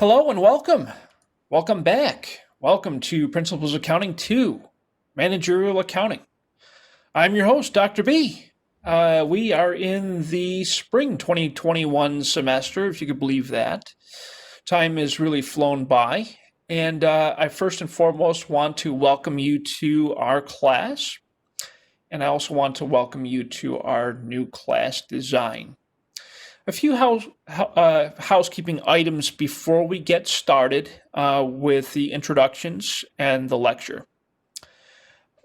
Hello and welcome. Welcome back. Welcome to Principles Accounting 2, Managerial Accounting. I'm your host, Dr. B. We are in the spring 2021 semester, if you could believe that. Time has really flown by. And I first and foremost want to welcome you to our class. And I also want to welcome you to our new class design. A few housekeeping items before we get started with the introductions and the lecture.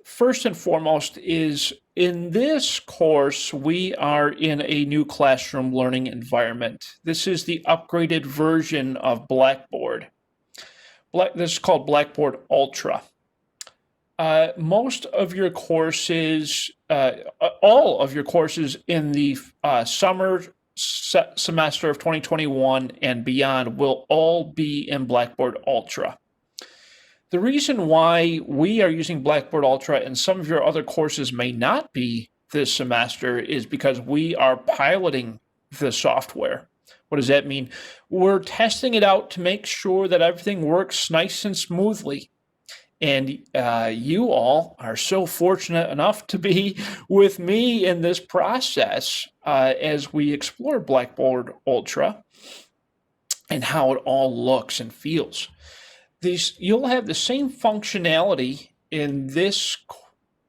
First and foremost is in this course, we are in a new classroom learning environment. This is the upgraded version of Blackboard. This is called Blackboard Ultra. Most of your courses, all of your courses in the summer semester of 2021 and beyond will all be in Blackboard Ultra. The reason why we are using Blackboard Ultra and some of your other courses may not be this semester is because we are piloting the software. What does that mean? We're testing it out to make sure that everything works nice and smoothly. And you all are so fortunate enough to be with me in this process as we explore Blackboard Ultra and how it all looks and feels. You'll have the same functionality in this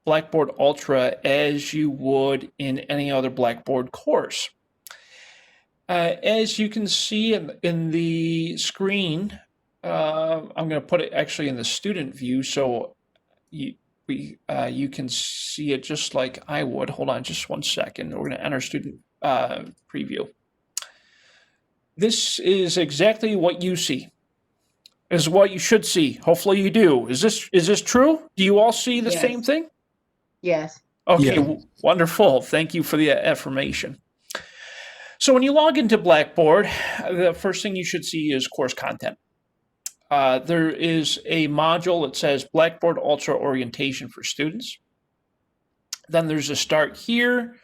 Blackboard Ultra as you would in any other Blackboard course. As you can see in the screen, I'm going to put it actually in the student view so you can see it just like I would. Hold on just one second. We're going to enter student preview. This is exactly what you see. This is what you should see. Hopefully you do. Is this true? Do you all see the same thing? Yes. Okay, Yeah. Wonderful. Thank you for the affirmation. So when you log into Blackboard, the first thing you should see is course content. There is a module that says Blackboard Ultra Orientation for Students. Then there's a Start Here.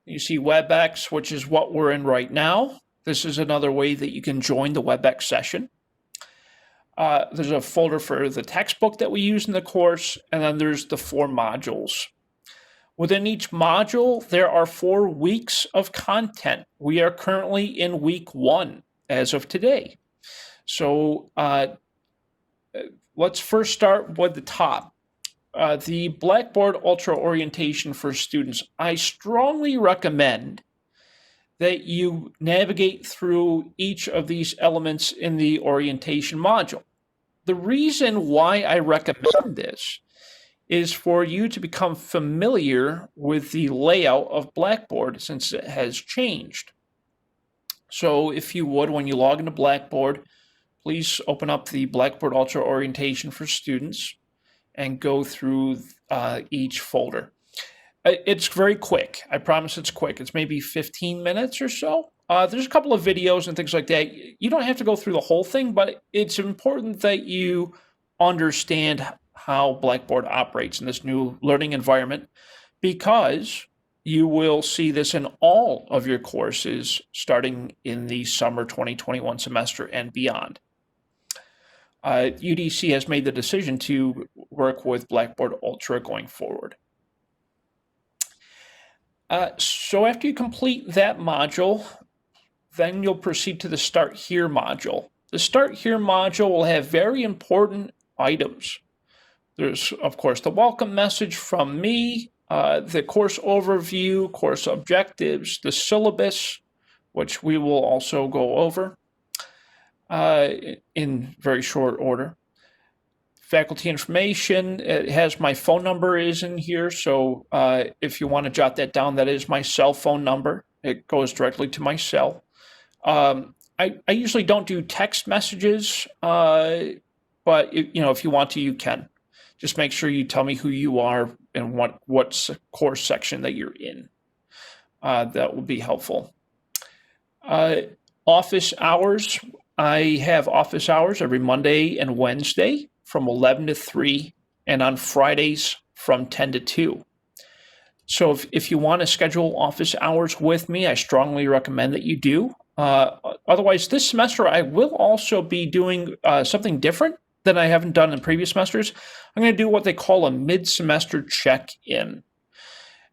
You see Webex, which is what we're in right now. This is another way that you can join the Webex session. There's a folder for the textbook that we use in the course, and then there's the 4 modules. Within each module, there are 4 weeks of content. We are currently in week 1 as of today. So let's first start with the top. The Blackboard Ultra Orientation for Students. I strongly recommend that you navigate through each of these elements in the orientation module. The reason why I recommend this is for you to become familiar with the layout of Blackboard since it has changed. So if you would, when you log into Blackboard, please open up the Blackboard Ultra Orientation for Students and go through each folder. It's very quick. I promise it's quick. It's maybe 15 minutes or so. There's a couple of videos and things like that. You don't have to go through the whole thing, but it's important that you understand how Blackboard operates in this new learning environment because you will see this in all of your courses starting in the summer 2021 semester and beyond. UDC has made the decision to work with Blackboard Ultra going forward. So after you complete that module, then you'll proceed to the Start Here module. The Start Here module will have very important items. There's, of course, the welcome message from me, the course overview, course objectives, the syllabus, which we will also go over in very short order. Faculty information, it has my phone number is in here, so if you want to jot that down, that is my cell phone number. It goes directly to my cell. I usually don't do text messages, but if you want to, you can. Just make sure you tell me who you are and what course section that you're in. That will be helpful. Office hours. I have office hours every Monday and Wednesday from 11 to 3, and on Fridays from 10 to 2. So if you want to schedule office hours with me, I strongly recommend that you do. Otherwise, this semester I will also be doing something different than I haven't done in previous semesters. I'm going to do what they call a mid-semester check-in.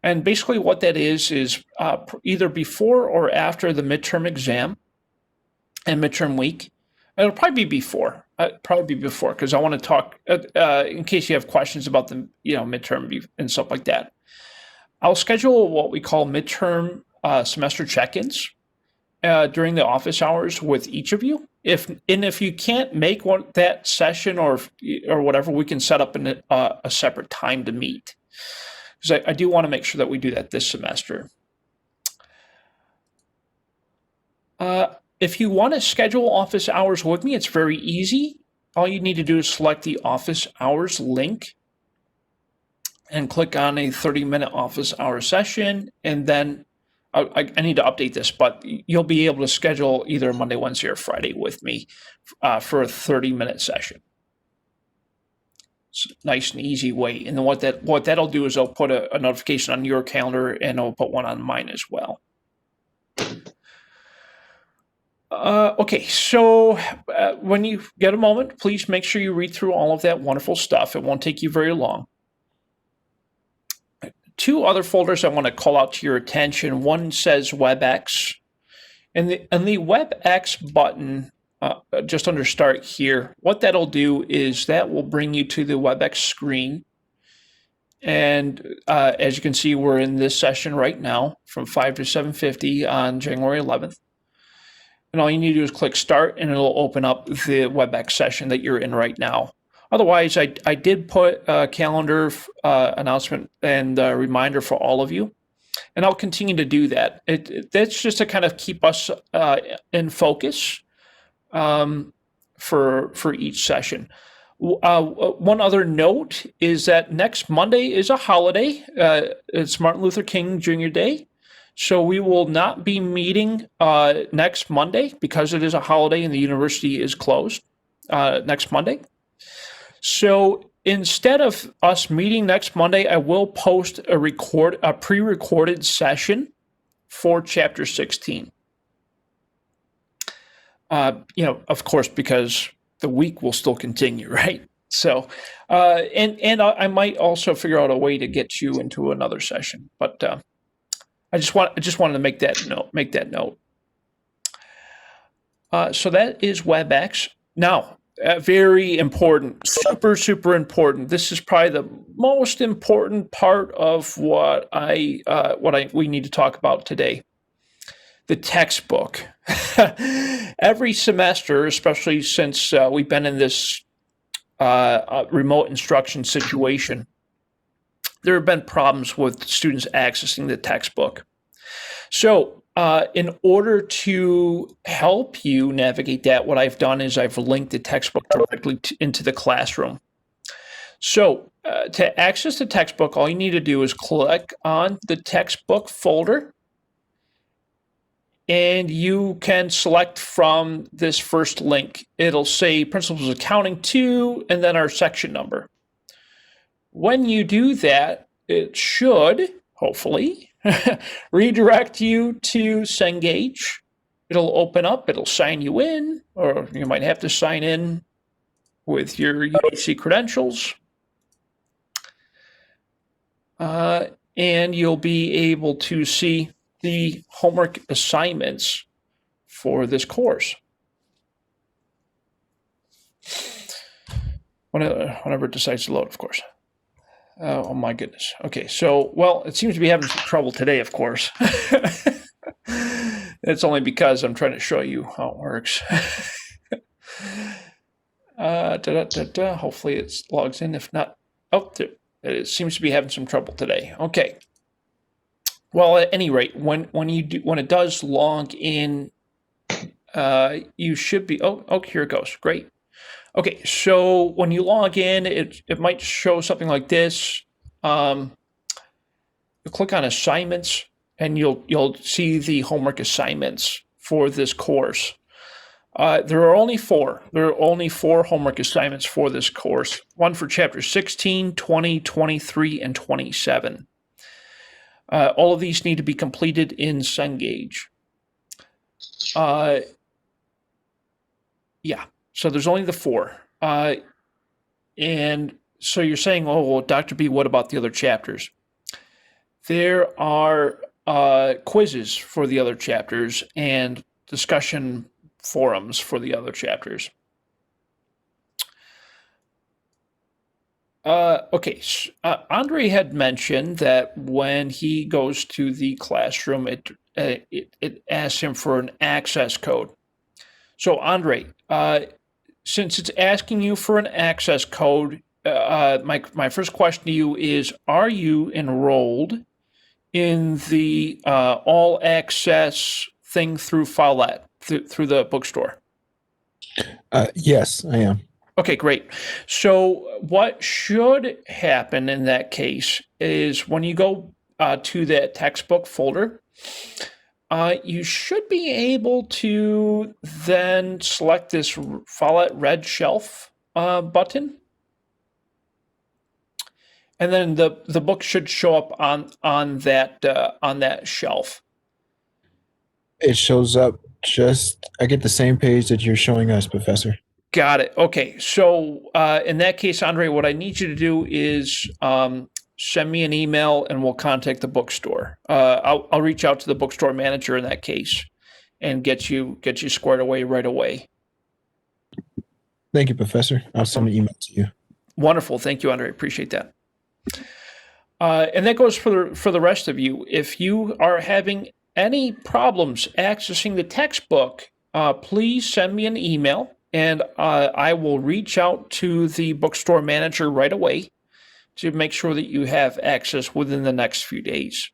And basically what that is either before or after the midterm exam and midterm week. It'll probably be before. Because I want to talk in case you have questions about the midterm and stuff like that. I'll schedule what we call midterm semester check-ins during the office hours with each of you. If you can't make that session or whatever, we can set up a separate time to meet. Because I do want to make sure that we do that this semester. If you want to schedule office hours with me, it's very easy. All you need to do is select the office hours link and click on a 30-minute office hour session. And then I need to update this, but you'll be able to schedule either Monday, Wednesday, or Friday with me for a 30-minute session. It's a nice and easy way. And then what that'll do is I'll put a notification on your calendar, and I'll put one on mine as well. Okay, so when you get a moment, please make sure you read through all of that wonderful stuff. It won't take you very long. Two other folders I want to call out to your attention. One says Webex, and the Webex button just under Start here, what that'll do is that will bring you to the Webex screen. And as you can see, we're in this session right now from 5 to 7:50 on January 11th. And all you need to do is click Start, and it'll open up the Webex session that you're in right now. Otherwise, I did put a calendar announcement and a reminder for all of you, and I'll continue to do that. That's just to kind of keep us in focus for each session. One other note is that next Monday is a holiday. It's Martin Luther King Jr. Day. So we will not be meeting next Monday because it is a holiday and the university is closed next Monday. So instead of us meeting next Monday, I will post a pre-recorded session for Chapter 16. Of course, because the week will still continue, right? So, and I might also figure out a way to get you into another session, but I just wanted to make that note. So that is WebEx. Now, very important, super important. This is probably the most important part of what we need to talk about today. The textbook. Every semester, especially since we've been in this remote instruction situation, there have been problems with students accessing the textbook. So in order to help you navigate that, what I've done is I've linked the textbook directly into the classroom. So to access the textbook, all you need to do is click on the textbook folder, and you can select from this first link. It'll say Principles of Accounting 2, and then our section number. When you do that, it should, hopefully, redirect you to Cengage. It'll open up, it'll sign you in, or you might have to sign in with your UAC credentials. And you'll be able to see the homework assignments for this course. Whenever it decides to load, of course. Oh my goodness. Okay, so, well, it seems to be having some trouble today, of course. It's only because I'm trying to show you how it works. Hopefully it logs in. If not, it seems to be having some trouble today. Okay. Well, at any rate, when it does log in, you should be. Oh, here it goes. Great. Okay, so when you log in, it might show something like this. You click on assignments, and you'll see the homework assignments for this course. There are only four. There are only 4 homework assignments for this course. One for Chapter 16, 20, 23, and 27. All of these need to be completed in Cengage. Yeah, so there's only the 4. And so you're saying, oh, well, Dr. B, what about the other chapters? There are quizzes for the other chapters and discussion forums for the other chapters. Okay, Andre had mentioned that when he goes to the classroom, it asks him for an access code. So, Andre, since it's asking you for an access code, my first question to you is: are you enrolled in the all access thing through Follett through the bookstore? Yes, I am. Okay, great. So what should happen in that case is when you go to that textbook folder, you should be able to then select this Follett red shelf button. And then the book should show up on that shelf. It shows up I get the same page that you're showing us, Professor. Got it. Okay. So in that case, Andre, what I need you to do is send me an email and we'll contact the bookstore. I'll reach out to the bookstore manager in that case and get you squared away right away. Thank you, Professor. I'll send an email to you. Wonderful. Thank you, Andre. Appreciate that. And that goes for the rest of you. If you are having any problems accessing the textbook, please send me an email. And I will reach out to the bookstore manager right away to make sure that you have access within the next few days.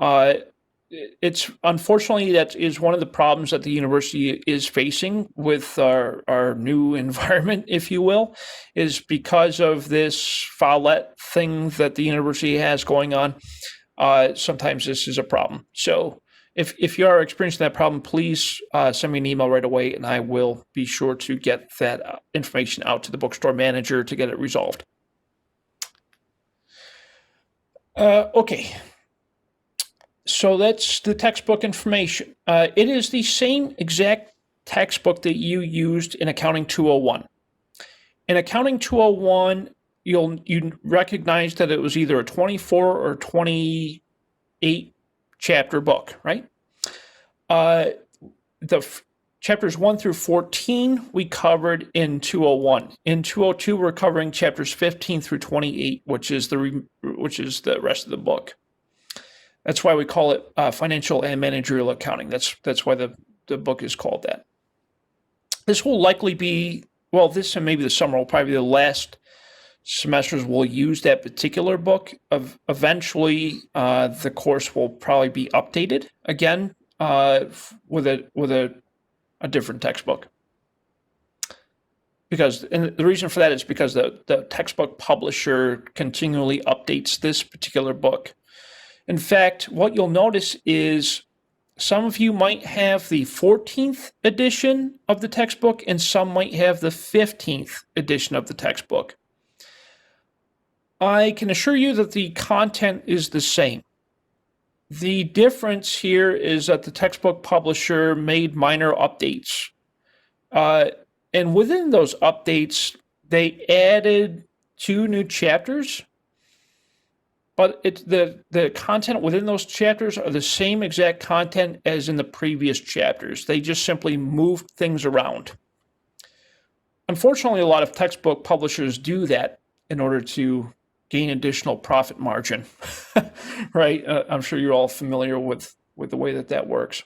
It's unfortunately that is one of the problems that the university is facing with our new environment, if you will, is because of this Follett thing that the university has going on. Sometimes this is a problem. So if you are experiencing that problem, please send me an email right away, and I will be sure to get that information out to the bookstore manager to get it resolved. Okay. So that's the textbook information. It is the same exact textbook that you used in Accounting 201. In Accounting 201, you recognize that it was either a 24 or 28 chapter book, right? The chapters 1 through 14 we covered in 201. In 202, we're covering chapters 15 through 28, which is the rest of the book. That's why we call it financial and managerial accounting. That's why the book is called that. This will likely be, well, this and maybe the summer will probably be the last semesters we'll use that particular book. Eventually, the course will probably be updated again with a different textbook. And the reason for that is because the textbook publisher continually updates this particular book. In fact, what you'll notice is some of you might have the 14th edition of the textbook and some might have the 15th edition of the textbook. I can assure you that the content is the same. The difference here is that the textbook publisher made minor updates. And within those updates, they added 2 new chapters. But the content within those chapters are the same exact content as in the previous chapters. They just simply moved things around. Unfortunately, a lot of textbook publishers do that in order to gain additional profit margin, right? I'm sure you're all familiar with the way that works.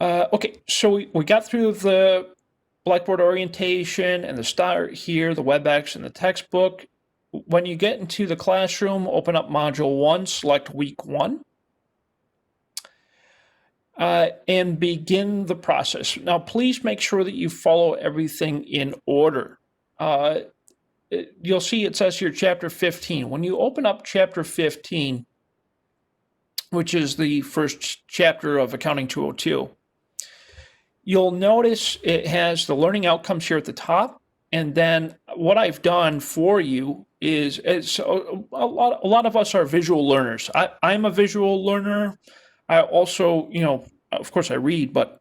Okay, so we got through the Blackboard orientation and the start here, the Webex and the textbook. When you get into the classroom, open up Module 1, select Week 1, and begin the process. Now, please make sure that you follow everything in order. You'll see it says here Chapter 15. When you open up Chapter 15, which is the first chapter of Accounting 202, you'll notice it has the learning outcomes here at the top. And then what I've done for you is a lot of us are visual learners. I'm a visual learner. I also, of course I read, but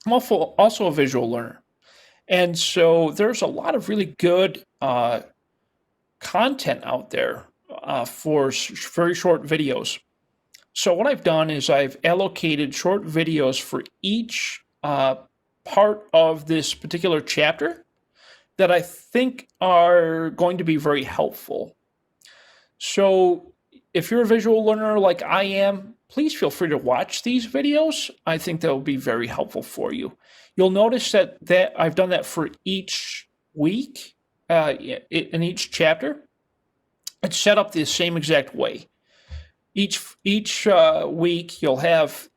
I'm also a visual learner. And so there's a lot of really good content out there for very short videos. So what I've done is I've allocated short videos for each part of this particular chapter that I think are going to be very helpful. So if you're a visual learner like I am, please feel free to watch these videos. I think that will be very helpful for you. You'll notice that I've done that for each week in each chapter. It's set up the same exact way. Each week you'll have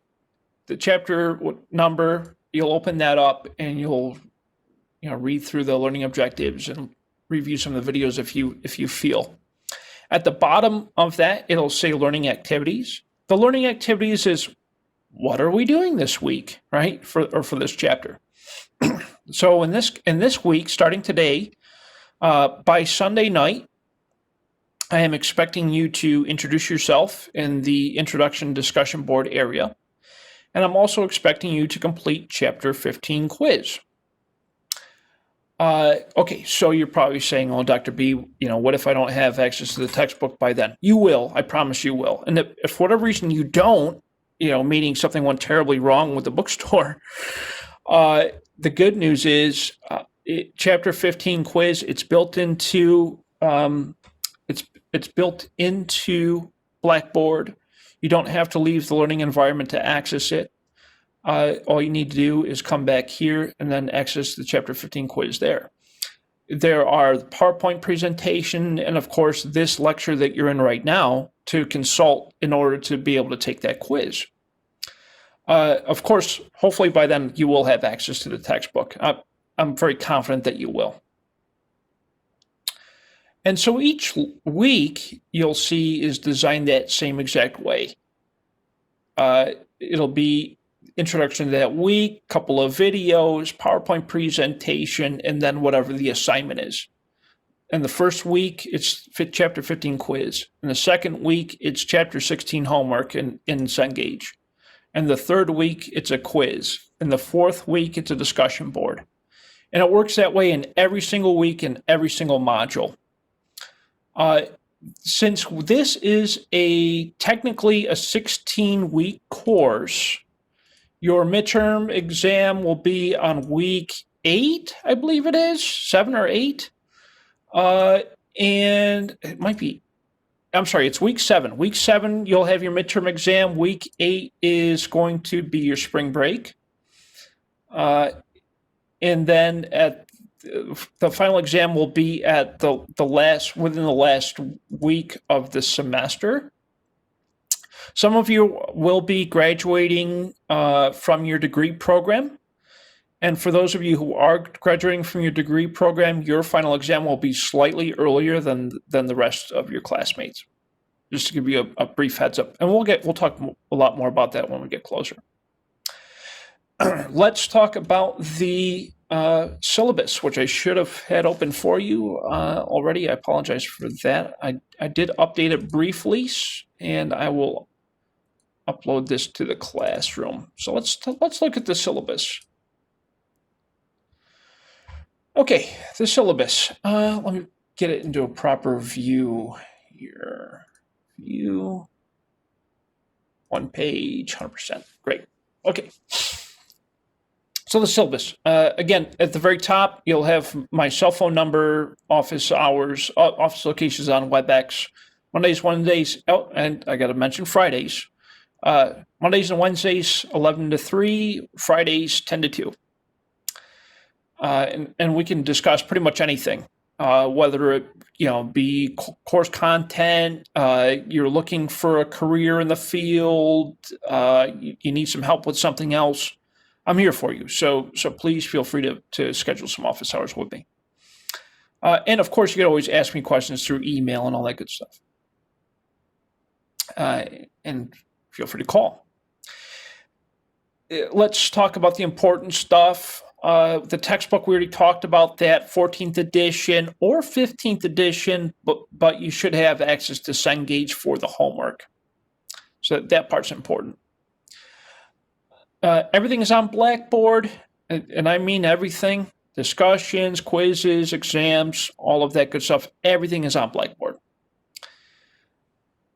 the chapter number. You'll open that up and you'll read through the learning objectives and review some of the videos if you feel. At the bottom of that, it'll say learning activities. The learning activities is what are we doing this week, right? For this chapter. So in this week, starting today, by Sunday night, I am expecting you to introduce yourself in the introduction discussion board area. And I'm also expecting you to complete chapter 15 quiz. Okay, so you're probably saying, "Oh, Dr. B, what if I don't have access to the textbook by then?" You will. I promise you will. And if for whatever reason you don't, meaning something went terribly wrong with the bookstore, the good news is chapter 15 quiz. It's built into it's built into Blackboard. You don't have to leave the learning environment to access it. All you need to do is come back here and then access the chapter 15 quiz there. There are the PowerPoint presentation and, of course, this lecture that you're in right now to consult in order to be able to take that quiz. Of course, hopefully by then you will have access to the textbook. I'm very confident that you will. And so each week you'll see is designed that same exact way. It'll be introduction to that week, couple of videos, PowerPoint presentation, and then whatever the assignment is. And the first week, it's chapter 15 quiz. And the second week, it's chapter 16 homework in Cengage. And the third week, it's a quiz. And the fourth week, it's a discussion board. And it works that way in every single week in every single module. Since this is technically a 16-week course, your midterm exam will be on week 8, I believe it is, 7 or 8. And it might be, I'm sorry, it's week 7. Week 7, you'll have your midterm exam. Week 8 is going to be your spring break. And then at the final exam will be at within the last week of the semester. Some of you will be graduating from your degree program. And for those of you who are graduating from your degree program, your final exam will be slightly earlier than the rest of your classmates. Just to give you a brief heads up. And we'll talk a lot more about that when we get closer. Let's talk about the syllabus, which I should have had open for you already. I apologize for that. I did update it briefly, and I will upload this to the classroom. So let's look at the syllabus. Okay, the syllabus. Let me get it into a proper view here. View. One page, 100%. Great. Okay. So the syllabus. Again, at the very top, you'll have my cell phone number, office hours, office locations on Webex. Mondays, Wednesdays, and I got to mention Fridays. Mondays and Wednesdays, 11 to 3. Fridays, 10 to 2. And we can discuss pretty much anything, whether it be course content, you're looking for a career in the field, you need some help with something else. I'm here for you. So please feel free to schedule some office hours with me. And of course, you can always ask me questions through email and all that good stuff. And feel free to call. Let's talk about the important stuff. The textbook, we already talked about that, 14th edition or 15th edition, but you should have access to Cengage for the homework. So that part's important. Everything is on Blackboard, and I mean everything. Discussions, quizzes, exams, all of that good stuff. Everything is on Blackboard.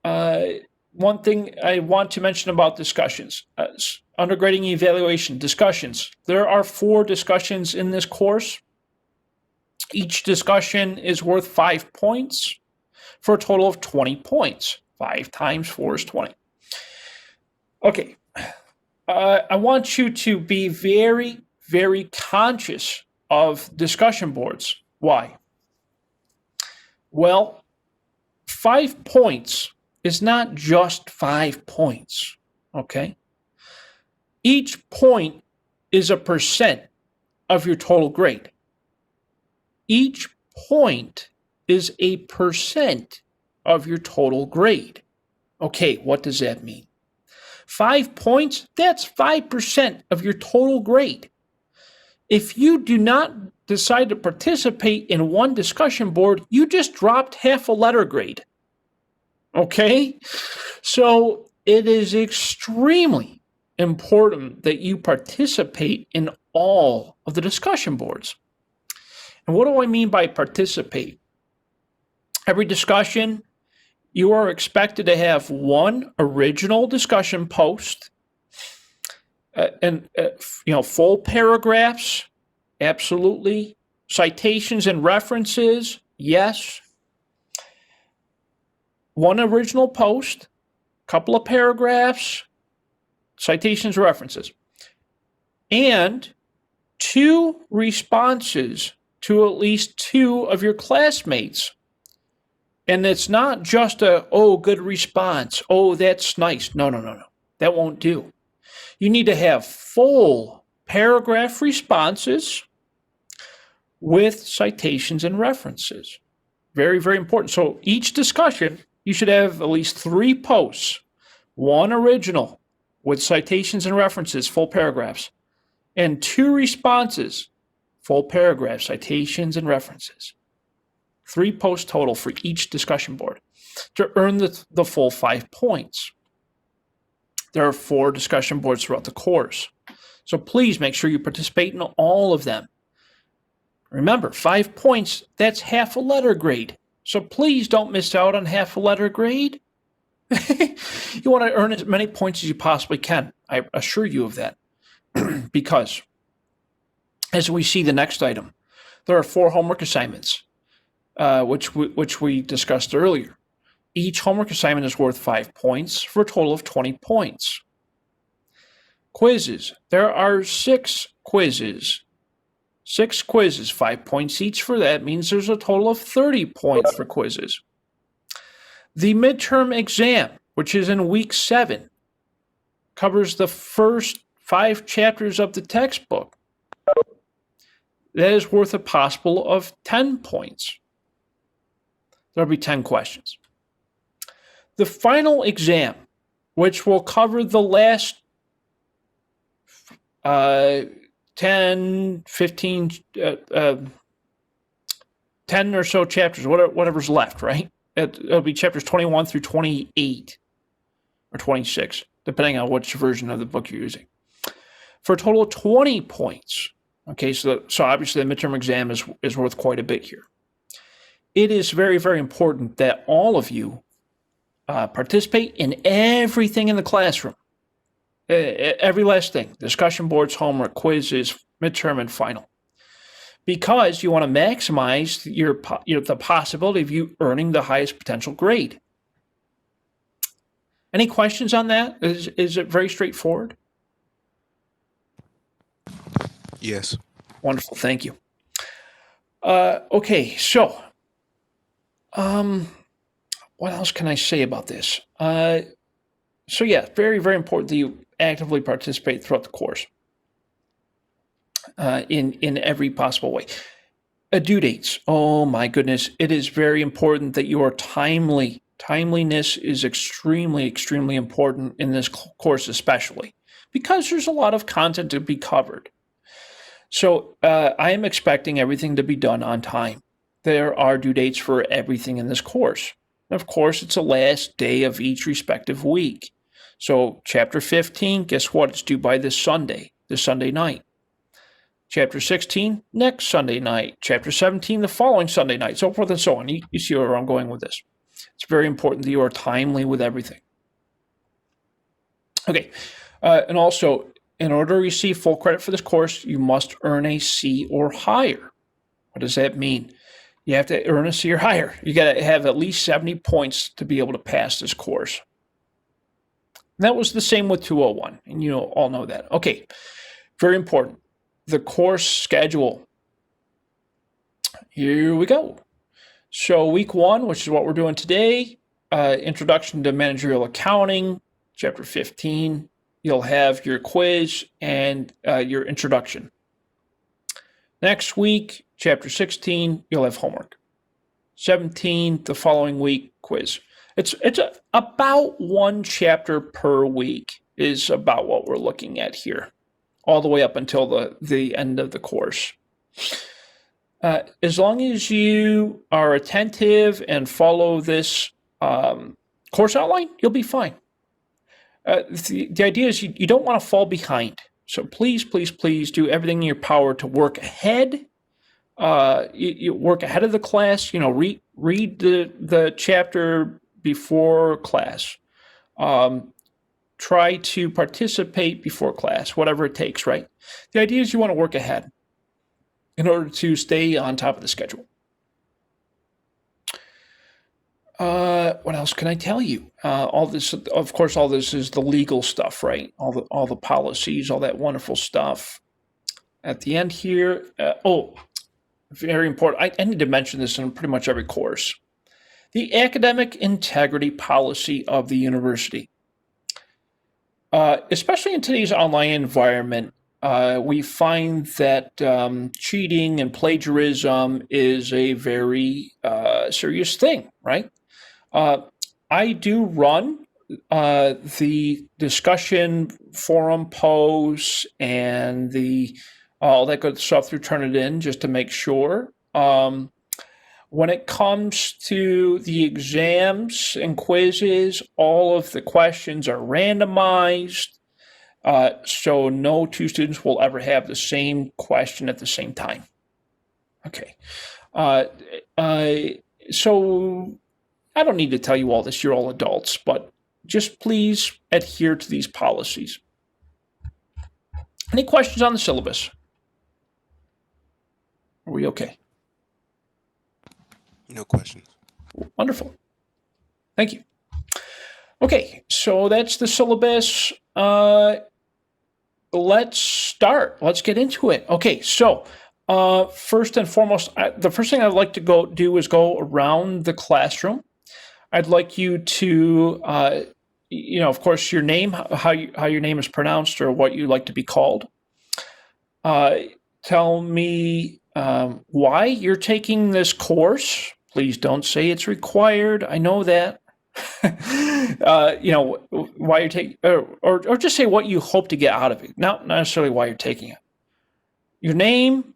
One thing I want to mention about discussions, undergrading evaluation, discussions. There are 4 discussions in this course. Each discussion is worth 5 points for a total of 20 points. 5 times 4 is 20. Okay, I want you to be very, very conscious of discussion boards. Why? Well, 5 points is not just 5 points, okay? Each point is a percent of your total grade. Each point is a percent of your total grade. Okay, what does that mean? 5 points, that's 5% of your total grade. If you do not decide to participate in one discussion board, you just dropped half a letter grade. Okay? So it is extremely important that you participate in all of the discussion boards. And what do I mean by participate? Every discussion, you are expected to have one original discussion post, and full paragraphs, absolutely. Citations and references, yes. One original post, couple of paragraphs, citations, references, and 2 responses to at least 2 of your classmates. And it's not just good response. Oh, that's nice. No. That won't do. You need to have full paragraph responses with citations and references. Very, very important. So each discussion, you should have at least 3 posts. 1 original with citations and references, full paragraphs, and 2 responses, full paragraphs, citations and references. 3 posts total for each discussion board to earn the full 5 points. There are 4 discussion boards throughout the course. So please make sure you participate in all of them. Remember, 5 points, that's half a letter grade. So please don't miss out on half a letter grade. You want to earn as many points as you possibly can. I assure you of that. Because, as we see the next item, there are 4 homework assignments, which we discussed earlier. Each homework assignment is worth 5 points for a total of 20 points. Quizzes. There are 6 quizzes. 6 quizzes, 5 points each for that means there's a total of 30 points for quizzes. The midterm exam, which is in week 7, covers the first 5 chapters of the textbook. That is worth a possible of 10 points. There'll be 10 questions. The final exam, which will cover the last 10, 15, 10 or so chapters, whatever's left, right? It'll be chapters 21 through 28 or 26, depending on which version of the book you're using, for a total of 20 points. Okay, so obviously the midterm exam is worth quite a bit here. It is very, very important that all of you participate in everything in the classroom. Every last thing, discussion boards, homework, quizzes, midterm, and final. Because you want to maximize the possibility of you earning the highest potential grade. Any questions on that? Is it very straightforward? Yes. Wonderful, thank you. Okay, so what else can I say about this? So yeah, very, very important that you actively participate throughout the course in every possible way. Due dates. Oh my goodness, it is very important that you are timely. Timeliness is extremely, extremely important in this course, especially because there's a lot of content to be covered. So I am expecting everything to be done on time. There are due dates for everything in this course. And of course, it's the last day of each respective week. So chapter 15, guess what? It's due by this Sunday night. Chapter 16, next Sunday night. Chapter 17, the following Sunday night, so forth and so on. You see where I'm going with this. It's very important that you are timely with everything. Okay, and also, in order to receive full credit for this course, you must earn a C or higher. What does that mean? You have to earn a C or higher. You got to have at least 70 points to be able to pass this course. And that was the same with 201, and you all know that. Okay, very important. The course schedule. Here we go. So week 1, which is what we're doing today, Introduction to Managerial Accounting, chapter 15. You'll have your quiz and your introduction. Next week, chapter 16, you'll have homework. 17, the following week, quiz. It's about 1 chapter per week is about what we're looking at here, all the way up until the end of the course. As long as you are attentive and follow this course outline, you'll be fine. The idea is you don't want to fall behind. So please, please, please do everything in your power to work ahead. You work ahead of the class. Read the chapter before class. Try to participate before class, whatever it takes, right? The idea is you want to work ahead in order to stay on top of the schedule. What else can I tell you? All this, of course, all this is the legal stuff, right? All the policies, all that wonderful stuff. At the end here, very important. I need to mention this in pretty much every course. The academic integrity policy of the university. Especially in today's online environment, we find that cheating and plagiarism is a very serious thing, right? I do run the discussion forum posts and all that good stuff through Turnitin just to make sure. When it comes to the exams and quizzes, all of the questions are randomized. So no 2 students will ever have the same question at the same time. Okay. So I don't need to tell you all this. You're all adults, but just please adhere to these policies. Any questions on the syllabus? Are we okay? No questions. Wonderful. Thank you. Okay, so that's the syllabus. Let's start. Let's get into it. Okay, so first and foremost, the first thing I'd like to do is go around the classroom. I'd like you to, of course, your name, how your name is pronounced or what you like to be called. Tell me why you're taking this course. Please don't say it's required. I know that. Why you're taking, or just say what you hope to get out of it. Not necessarily why you're taking it. Your name,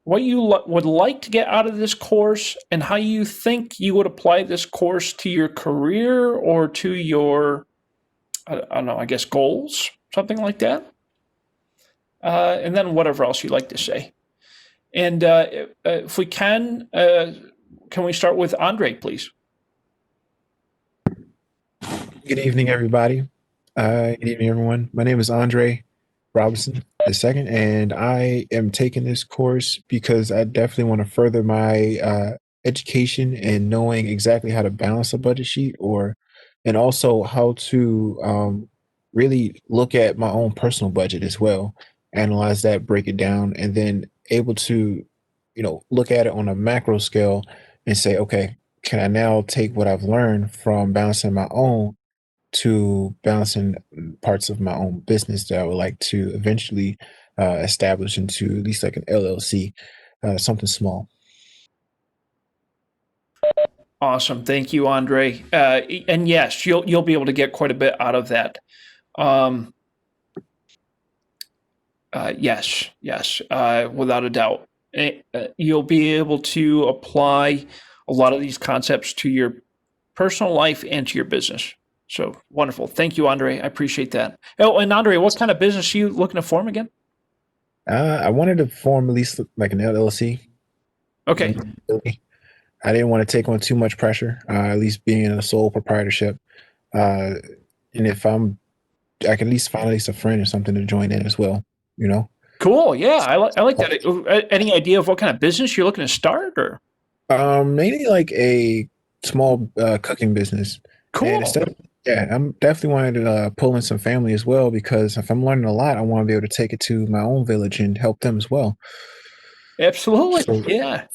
what you would like to get out of this course, and how you think you would apply this course to your career or to your, I don't know, I guess goals, something like that. And then whatever else you'd like to say. And if we can we start with Andre, please? Good evening, everybody. Good evening, everyone. My name is Andre Robinson II, and I am taking this course because I definitely want to further my education and knowing exactly how to balance a budget sheet, and also how to really look at my own personal budget as well, analyze that, break it down, and then able to, look at it on a macro scale and say, okay, can I now take what I've learned from balancing my own to balancing parts of my own business that I would like to eventually establish into at least like an LLC, something small. Awesome. Thank you, Andre. And yes, you'll be able to get quite a bit out of that. Yes, without a doubt. You'll be able to apply a lot of these concepts to your personal life and to your business. So wonderful. Thank you, Andre. I appreciate that. Oh, and Andre, what kind of business are you looking to form again? I wanted to form at least like an LLC. Okay. I didn't want to take on too much pressure, at least being in a sole proprietorship. Uh, and if I can at least find at least a friend or something to join in as well, you know? Cool. Yeah, I like that. Any idea of what kind of business you're looking to start, or? Maybe like a small cooking business. And Cool. instead of, yeah, I'm definitely wanting to pull in some family as well because if I'm learning a lot, I want to be able to take it to my own village and help them as well. Absolutely. So Yeah.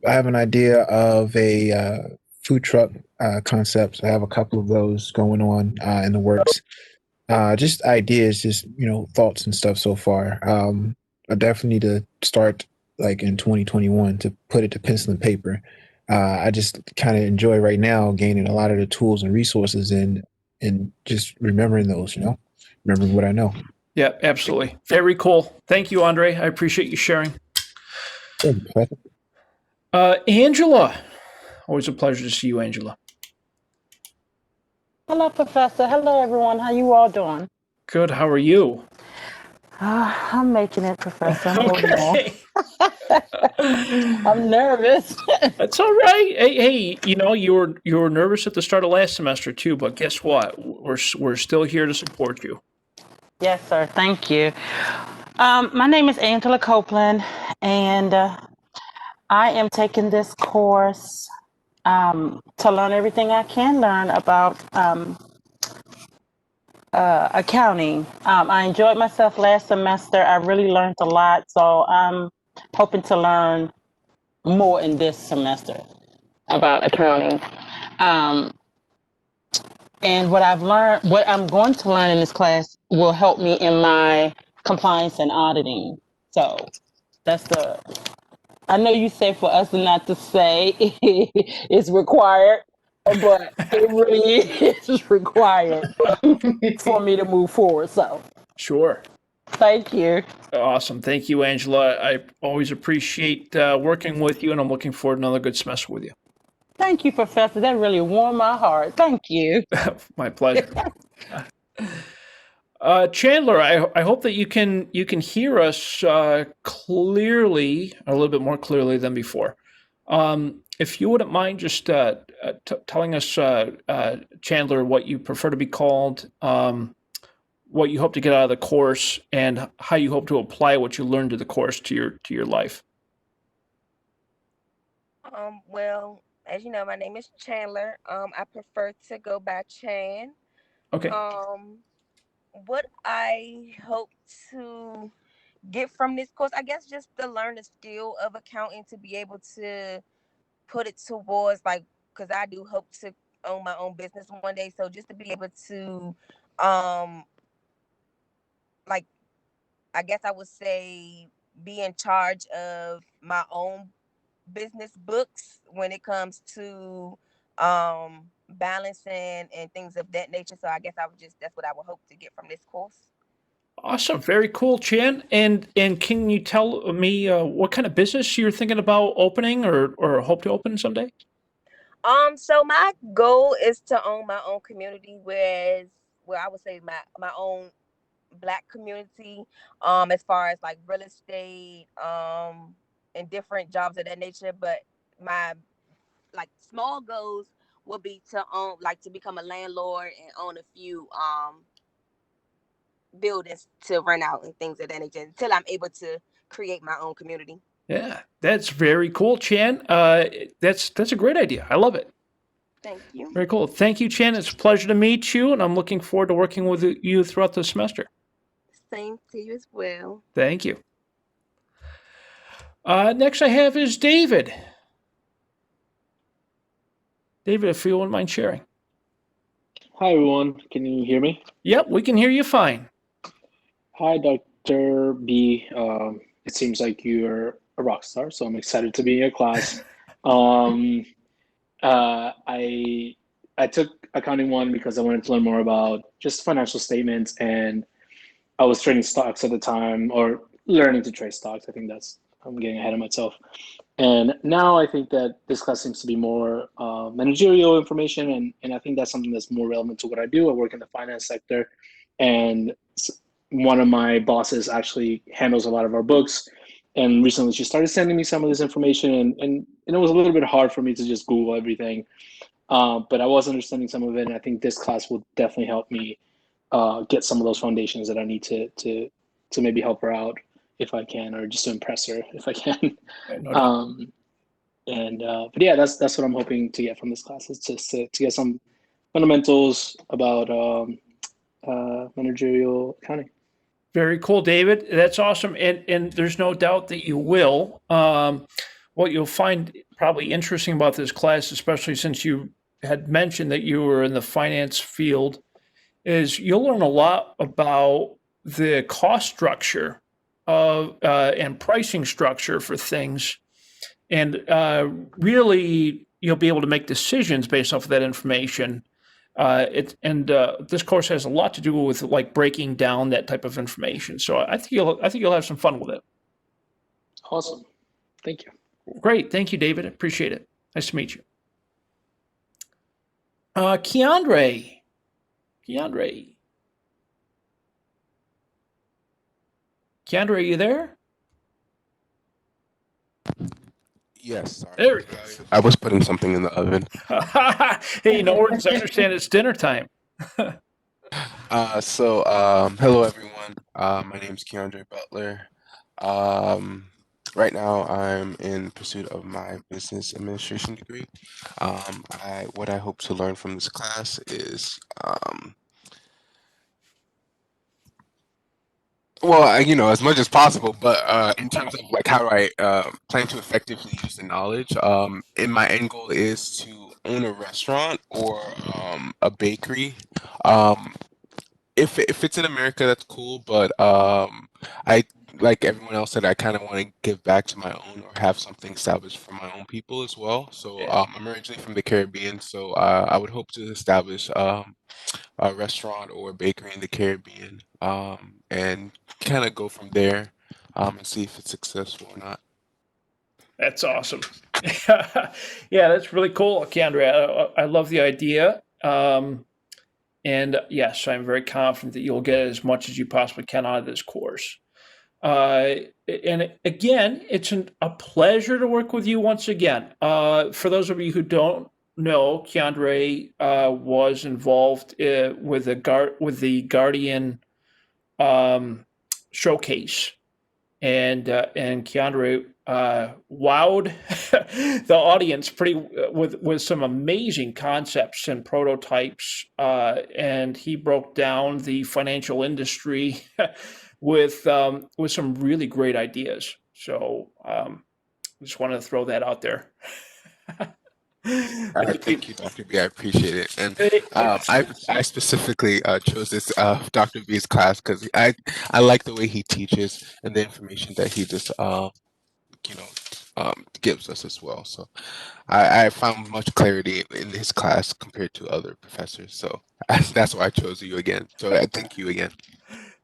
I have an idea of a food truck concept. I have a couple of those going on in the works. Just ideas, just thoughts and stuff so far. I definitely need to start like in 2021 to put it to pencil and paper. I just kind of enjoy right now gaining a lot of the tools and resources and just remembering those, remembering what I know. Yeah, absolutely. Very cool. Thank you, Andre. I appreciate you sharing. Angela. Always a pleasure to see you, Angela. Hello, Professor. Hello, everyone. How you all doing? Good. How are you? I'm making it, Professor. I'm holding on. Okay. I'm nervous. That's all right. Hey, you were nervous at the start of last semester too, but guess what? We're still here to support you. Yes, sir. Thank you. My name is Angela Copeland, and I am taking this course to learn everything I can learn about accounting. I enjoyed myself last semester. I really learned a lot, so I'm hoping to learn more in this semester about accounting. Um, and what I've learned, what I'm going to learn in this class will help me in my compliance and auditing. So that's I know you say for us not to say it's required, but it really is required for me to move forward. So Sure. thank you. Awesome. Thank you, Angela. I always appreciate working with you, and I'm looking forward to another good semester with you. Thank you, Professor. That really warmed my heart. Thank you. My pleasure. Chandler, I hope that you can hear us clearly, a little bit more clearly than before. If you wouldn't mind just telling us, Chandler, what you prefer to be called, what you hope to get out of the course, and how you hope to apply what you learned to the course to your life. Well, as you know, my name is Chandler. I prefer to go by Chan. Okay. Um, what I hope to get from this course, I guess, just to learn the skill of accounting to be able to put it towards because I do hope to own my own business one day. So just to be able to, um, like, I guess I would say, be in charge of my own business books when it comes to balancing and things of that nature. So I guess that's what I would hope to get from this course. Awesome. Very cool, Chan. And can you tell me what kind of business you're thinking about opening or hope to open someday? So my goal is to own my own community, where I would say my own Black community, as far as like real estate, and different jobs of that nature. But my like small goals will be to to become a landlord and own a few buildings to rent out and things of that nature until I'm able to create my own community. Yeah, that's very cool, Chan. That's a great idea. I love it. Thank you. Very cool. Thank you, Chan. It's a pleasure to meet you, and I'm looking forward to working with you throughout the semester. Same to you as well. Thank you. Next I have is David. David, if you wouldn't mind sharing. Hi, everyone. Can you hear me? Yep, we can hear you fine. Hi, Dr. B. It seems like you're a rock star, so I'm excited to be in your class. I took accounting one because I wanted to learn more about just financial statements, and I was trading stocks at the time, or learning to trade stocks. I think that's I'm getting ahead of myself. And now I think that this class seems to be more managerial information, and I think that's something that's more relevant to what I do. I work in the finance sector, and one of my bosses actually handles a lot of our books. And recently she started sending me some of this information, and it was a little bit hard for me to just Google everything. But I was understanding some of it, and I think this class will definitely help me get some of those foundations that I need to maybe help her out if I can, or just to impress her if I can. No doubt. But yeah, that's what I'm hoping to get from this class, is just to get some fundamentals about managerial accounting. Very cool, David. That's awesome. And there's no doubt that you will. What you'll find probably interesting about this class, especially since you had mentioned that you were in the finance field, is you'll learn a lot about the cost structure of and pricing structure for things. And really, you'll be able to make decisions based off of that information. This course has a lot to do with like breaking down that type of information. So I think you'll have some fun with it. Awesome. Thank you. Great. Thank you, David. Appreciate it. Nice to meet you. Keandre. Keandre, are you there? Yes. Sorry. There. I was putting something in the oven. Hey, no worries. I understand it's dinner time. Hello everyone. My name is Keandre Butler. Right now I'm in pursuit of my business administration degree. What I hope to learn from this class is as much as possible, but in terms of like how do I plan to effectively use the knowledge, and my end goal is to own a restaurant or a bakery. Um, if it's in America, that's cool, but I like everyone else said, I kind of want to give back to my own or have something established for my own people as well. So I'm originally from the Caribbean, so I would hope to establish a restaurant or a bakery in the Caribbean, and kind of go from there, and see if it's successful or not. That's awesome. Yeah, that's really cool, Keandre. I love the idea. And yes, I'm very confident that you'll get as much as you possibly can out of this course. And again, it's a pleasure to work with you once again. For those of you who don't know, Keandre was involved with the Guardian showcase, and Keandre wowed the audience with some amazing concepts and prototypes, and he broke down the financial industry with some really great ideas. So just wanted to throw that out there. Thank you, Dr. B. I appreciate it. And I specifically chose this Dr. B's class because I like the way he teaches and the information that he just gives us as well. So I found much clarity in his class compared to other professors. So that's why I chose you again. So thank you again.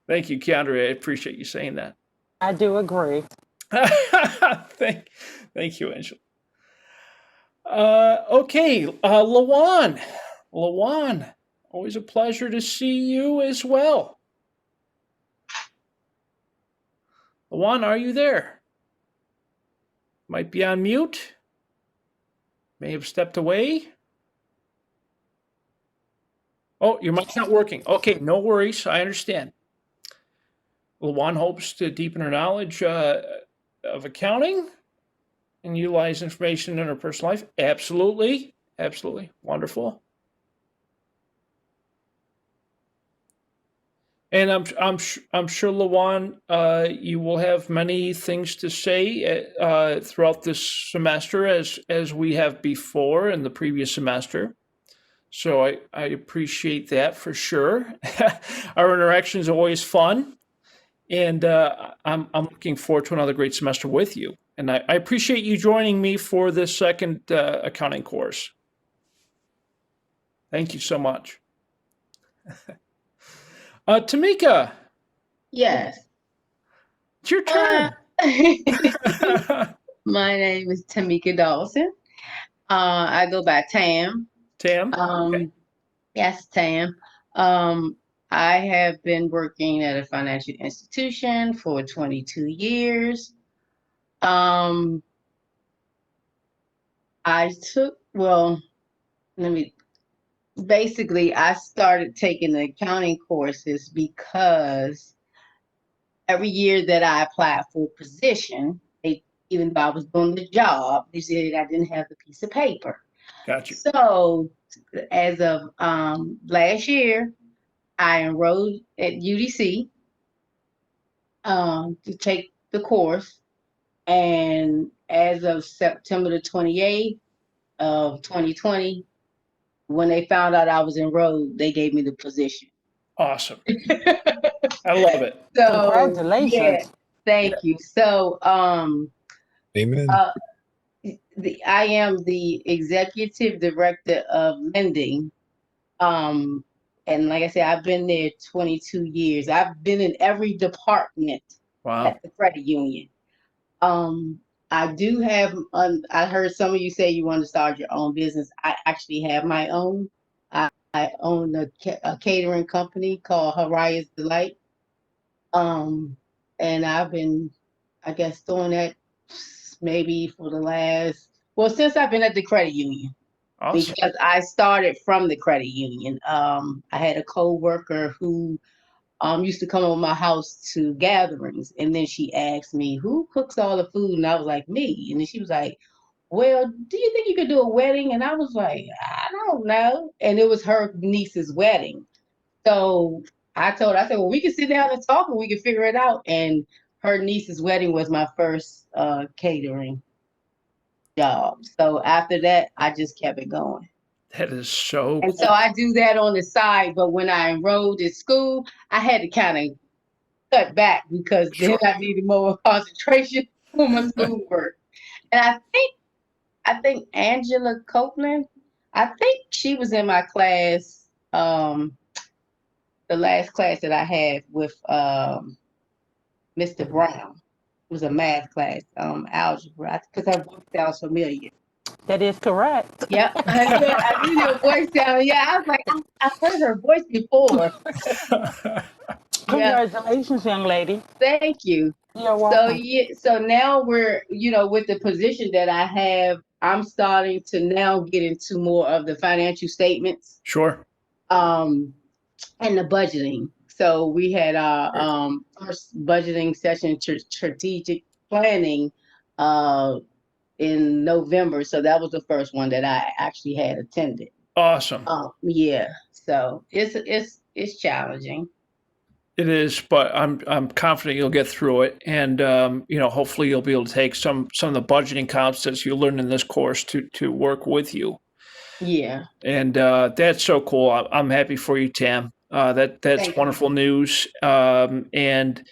Thank you, Keandre. I appreciate you saying that. I do agree. Thank you, Angela. Okay, Lawan. Lawan, always a pleasure to see you as well. Lawan, are you there? Might be on mute. May have stepped away. Oh, your mic's not working. Okay, no worries. I understand. Lawan hopes to deepen her knowledge of accounting and utilize information in her personal life. Absolutely. Absolutely. Wonderful. And I'm sure, Lawan, you will have many things to say throughout this semester, as we have before in the previous semester. So I appreciate that for sure. Our interaction is always fun, and I'm looking forward to another great semester with you. And I appreciate you joining me for this second accounting course. Thank you so much. Tamika. Yes. It's your turn. My name is Tamika Dawson. I go by Tam. Tam? Okay. Yes, Tam. Um, I have been working at a financial institution for 22 years. Um, I took, well, let me, basically, I started taking the accounting courses because every year that I applied for a position, even though I was doing the job, they said I didn't have the piece of paper. Got you. So, as of last year, I enrolled at UDC to take the course, and as of September the 28th of 2020, when they found out I was enrolled, they gave me the position. Awesome. I love it. So yeah, Congratulations. thank you. So Amen. I am the executive director of lending. And like I said, I've been there 22 years. I've been in every department Wow. at the credit union. I do have, I heard some of you say you want to start your own business. I actually have my own. I own a catering company called Haraya's Delight. And I've been, I guess, doing that maybe for the last, well, since I've been at the credit union, Awesome. because I started from the credit union. I had a co-worker who used to come over my house to gatherings, and then she asked me, "Who cooks all the food?" And I was like, "Me." And then she was like, "Well, do you think you could do a wedding?" And I was like, "I don't know." And it was her niece's wedding. So I said, "Well, we can sit down and talk and we can figure it out." And her niece's wedding was my first catering job. So after that, I just kept it going. That is so And so cool. I do that on the side. But when I enrolled in school, I had to kind of cut back because then Sure. I needed more concentration for my schoolwork. And I think Angela Copeland, I think she was in my class, the last class that I had with Mr. Brown. It was a math class, algebra, because her voice sounds familiar. That is correct. Yeah, I knew your voice sounded. Yeah, I was like, I've heard her voice before. Yeah, Congratulations, young lady. thank you. You're So welcome. yeah, so now we're, with the position that I have, I'm starting to now get into more of the financial statements, Sure. um, and the budgeting. So we had our first budgeting session, strategic planning, uh, in November. So that was the first one that I actually had attended. Awesome. Yeah. So it's challenging. It is, but I'm confident you'll get through it, and hopefully you'll be able to take some of the budgeting concepts you learned in this course to work with you, Yeah. and that's so cool. I'm happy for you, Tam. That's Thank you. wonderful news, and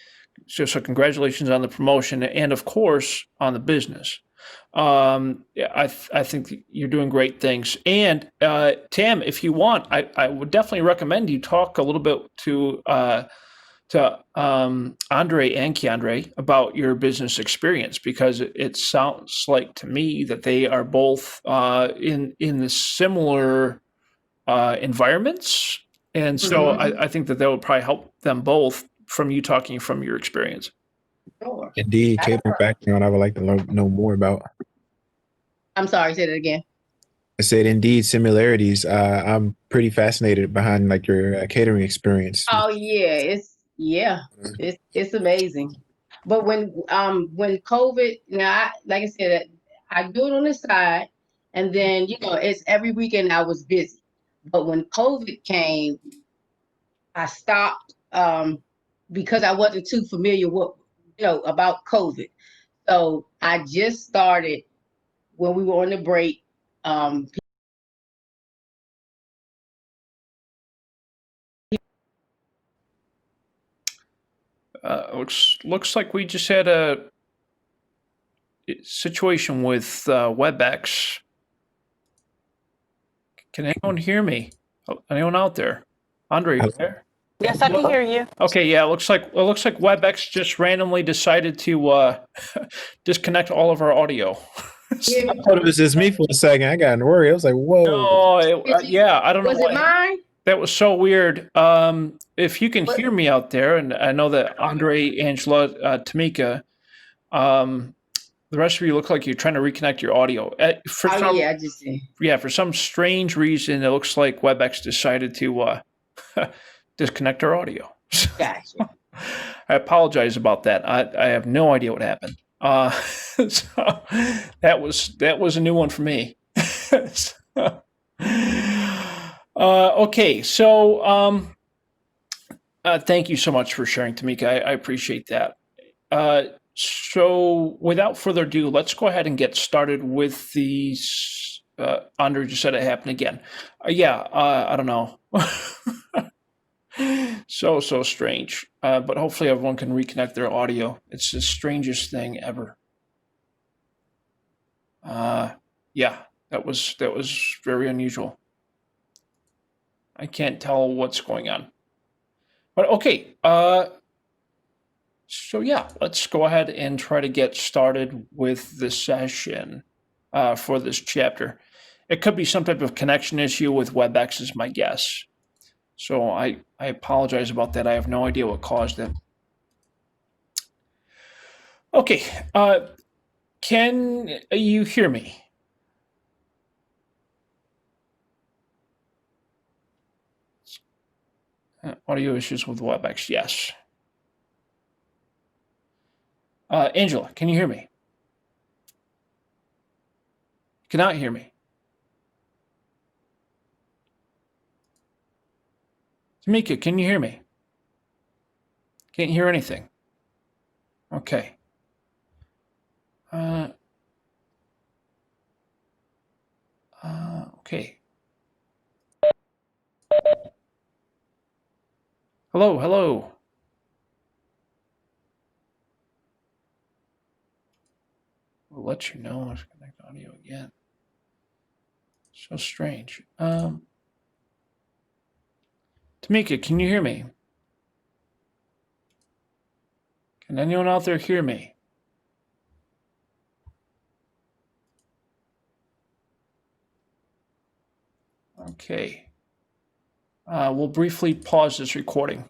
so congratulations on the promotion, and of course on the business. Yeah, I think you're doing great things. And Tam, if you want, I would definitely recommend you talk a little bit to Andre and Keandre about your business experience, because it sounds like to me that they are both in the similar environments, and so I think that would probably help them both from you talking from your experience. Sure. Indeed, catering background I would like to know more about. I'm sorry, say that again. I said, indeed, similarities. I'm pretty fascinated behind like your catering experience. Oh yeah, it's amazing. But when COVID, now like I said, I do it on the side, and then it's every weekend I was busy. But when COVID came, I stopped because I wasn't too familiar with about COVID. So I just started when we were on the break. Um, Looks like we just had a situation with Webex. Can anyone hear me? Anyone out there? Andre, you Hello? there? Yes, I can hear you. Okay, yeah, it looks like Webex just randomly decided to disconnect all of our audio. I thought it was just me for a second. I got worried. I was like, whoa. No, yeah, I don't know Was it why. mine? That was so weird. If you can What? hear me out there, and I know that Andre, Angela, Tamika, the rest of you look like you're trying to reconnect your audio. Oh yeah, I just did. For some strange reason, it looks like WebEx decided to disconnect our audio. Gotcha. I apologize about that. I have no idea what happened. So that was a new one for me. Okay, so thank you so much for sharing, Tamika. I appreciate that. So without further ado, let's go ahead and get started with these. Andre just said it happened again. I don't know. So strange. But hopefully everyone can reconnect their audio. It's the strangest thing ever. Yeah, that was very unusual. I can't tell what's going on. But okay, so yeah, let's go ahead and try to get started with the session for this chapter. It could be some type of connection issue with WebEx is my guess. So I apologize about that. I have no idea what caused it. Okay, can you hear me? Audio issues with WebEx, yes. Angela, can you hear me? Cannot hear me. Tamika, can you hear me? Can't hear anything. Okay. Okay. Hello, hello. We'll let you know. Let's connect audio again. So strange. Tamika, can you hear me? Can anyone out there hear me? Okay. We'll briefly pause this recording.